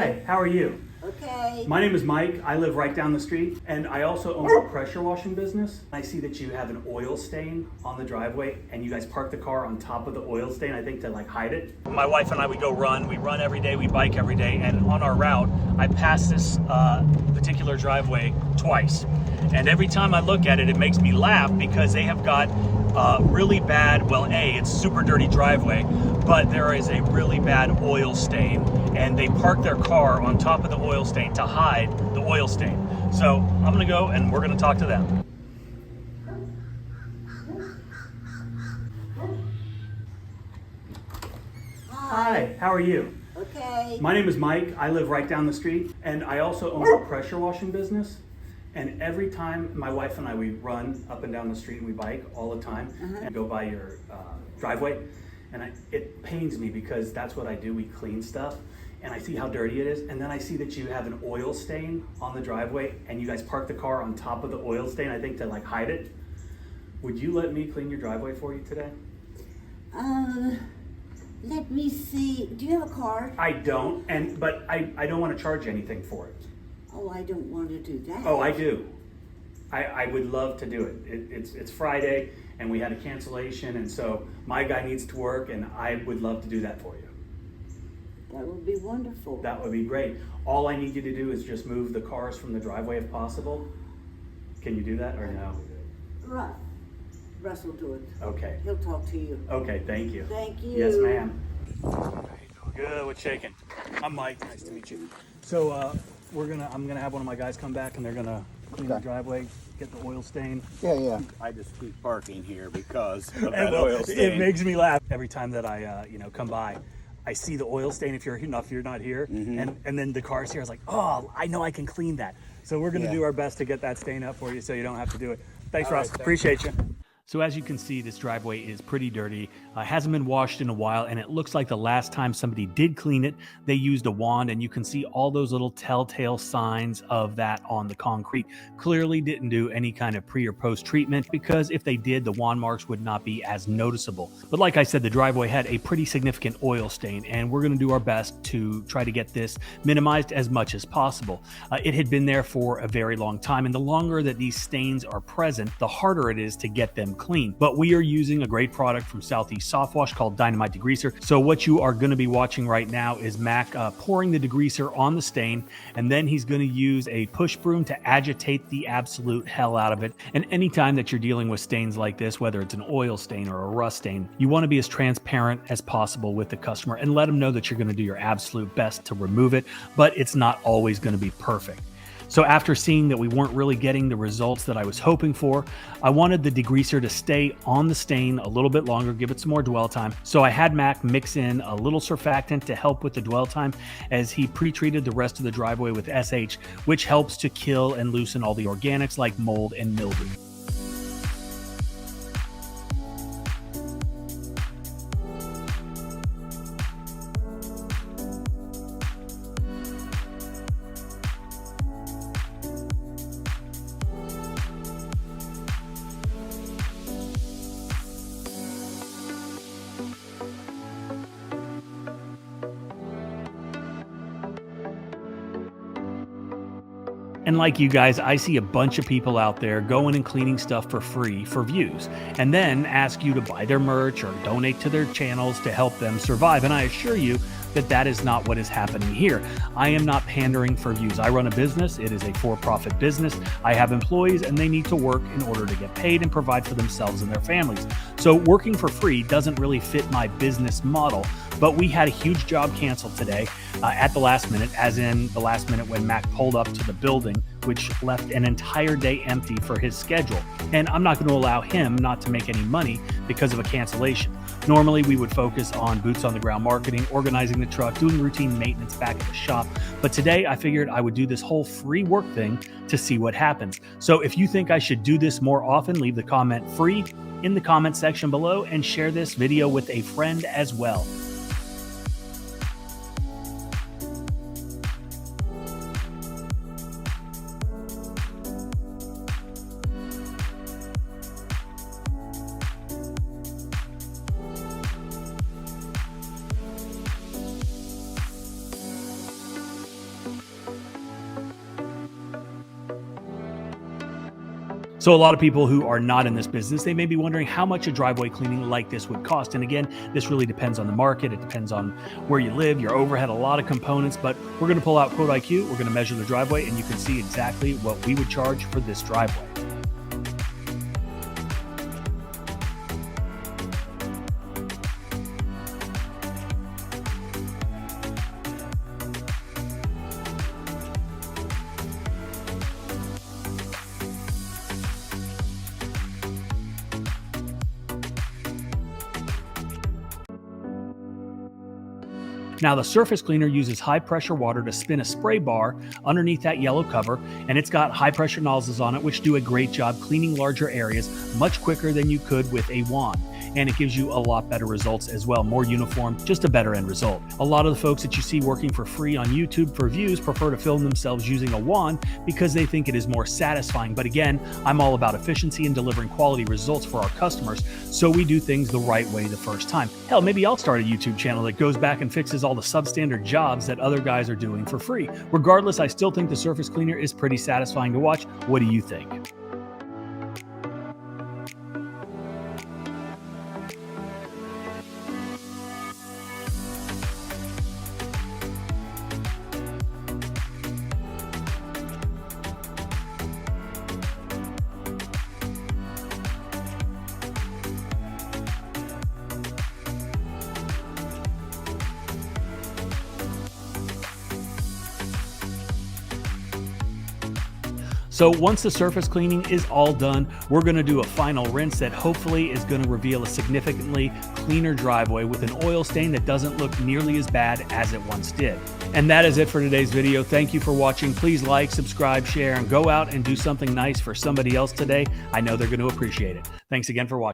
Hey, how are you? Okay. My name is Mike. I live right down the street, and I also own a pressure washing business. I see that you have an oil stain on the driveway, and you guys park the car on top of the oil stain, I think to like hide it. My wife and I, we run. We run every day, we bike every day, and on our route, I pass this particular driveway twice. And every time I look at it, it makes me laugh because they have got really bad, well, it's super dirty driveway, but there is a really bad oil stain, and they park their car on top of the oil stain to hide the oil stain. So I'm gonna go and we're gonna talk to them. Hi, how are you? Okay. My name is Mike. I live right down the street, and I also own a pressure washing business. And every time my wife and I, we run up and down the street and we bike all the time and go by your driveway. And it pains me because that's what I do. We clean stuff and I see how dirty it is. And then I see that you have an oil stain on the driveway and you guys park the car on top of the oil stain, I think to like hide it. Would you let me clean your driveway for you today? Let me see. Do you have a card? I don't, but I don't want to charge anything for it. Oh, I don't want to do that. Oh, I do. I would love to do it. It's Friday and we had a cancellation, and so my guy needs to work and I would love to do that for you. That would be wonderful. That would be great. All I need you to do is just move the cars from the driveway if possible. Can you do that or no? Russ will do it. Okay. He'll talk to you. Okay, thank you. Thank you. Yes, ma'am. Good, what's shaking? I'm Mike, nice to meet you. So I'm gonna have one of my guys come back and they're gonna clean the driveway, get the oil stain. Yeah. I just keep parking here because of that oil stain. It makes me laugh every time that I come by. I see the oil stain if you're not here, and then the car's here. I was like, oh, I know I can clean that. So we're gonna do our best to get that stain up for you, so you don't have to do it. Thanks, Ross. Appreciate you. So as you can see, this driveway is pretty dirty. Hasn't been washed in a while, and it looks like the last time somebody did clean it, they used a wand, and you can see all those little telltale signs of that on the concrete. Clearly didn't do any kind of pre or post treatment, because if they did, the wand marks would not be as noticeable. But like I said, the driveway had a pretty significant oil stain, and we're gonna do our best to try to get this minimized as much as possible. It had been there for a very long time, and the longer that these stains are present, the harder it is to get them clean. But we are using a great product from Southeast Soft Wash called Dynamite Degreaser. So what you are going to be watching right now is Mac pouring the degreaser on the stain, and then he's going to use a push broom to agitate the absolute hell out of it. And anytime that you're dealing with stains like this, whether it's an oil stain or a rust stain, you want to be as transparent as possible with the customer and let them know that you're going to do your absolute best to remove it, but it's not always going to be perfect. So after seeing that we weren't really getting the results that I was hoping for, I wanted the degreaser to stay on the stain a little bit longer, give it some more dwell time. So I had Mac mix in a little surfactant to help with the dwell time as he pre-treated the rest of the driveway with SH, which helps to kill and loosen all the organics like mold and mildew. And like you guys, I see a bunch of people out there going and cleaning stuff for free for views, and then ask you to buy their merch or donate to their channels to help them survive. And I assure you that that is not what is happening here. I am not pandering for views. I run a business. It is a for-profit business. I have employees and they need to work in order to get paid and provide for themselves and their families. So working for free doesn't really fit my business model. But we had a huge job canceled today at the last minute, as in the last minute when Mac pulled up to the building, which left an entire day empty for his schedule. And I'm not going to allow him not to make any money because of a cancellation. Normally, we would focus on boots on the ground marketing, organizing the truck, doing routine maintenance back at the shop. But today I figured I would do this whole free work thing to see what happens. So if you think I should do this more often, leave the comment free in the comment section below and share this video with a friend as well. So a lot of people who are not in this business, they may be wondering how much a driveway cleaning like this would cost. And again, this really depends on the market. It depends on where you live, your overhead, a lot of components, but we're going to pull out 𝗤𝘂𝗂𝗜. We're going to measure the driveway and you can see exactly what we would charge for this driveway. Now the surface cleaner uses high pressure water to spin a spray bar underneath that yellow cover, and it's got high pressure nozzles on it which do a great job cleaning larger areas much quicker than you could with a wand. And it gives you a lot better results as well, more uniform, just a better end result. A lot of the folks that you see working for free on YouTube for views prefer to film themselves using a wand because they think it is more satisfying. But again, I'm all about efficiency and delivering quality results for our customers, so we do things the right way the first time. Hell, maybe I'll start a YouTube channel that goes back and fixes all the substandard jobs that other guys are doing for free. Regardless, I still think the surface cleaner is pretty satisfying to watch. What do you think? So once the surface cleaning is all done, we're going to do a final rinse that hopefully is going to reveal a significantly cleaner driveway with an oil stain that doesn't look nearly as bad as it once did. And that is it for today's video. Thank you for watching. Please like, subscribe, share, and go out and do something nice for somebody else today. I know they're going to appreciate it. Thanks again for watching.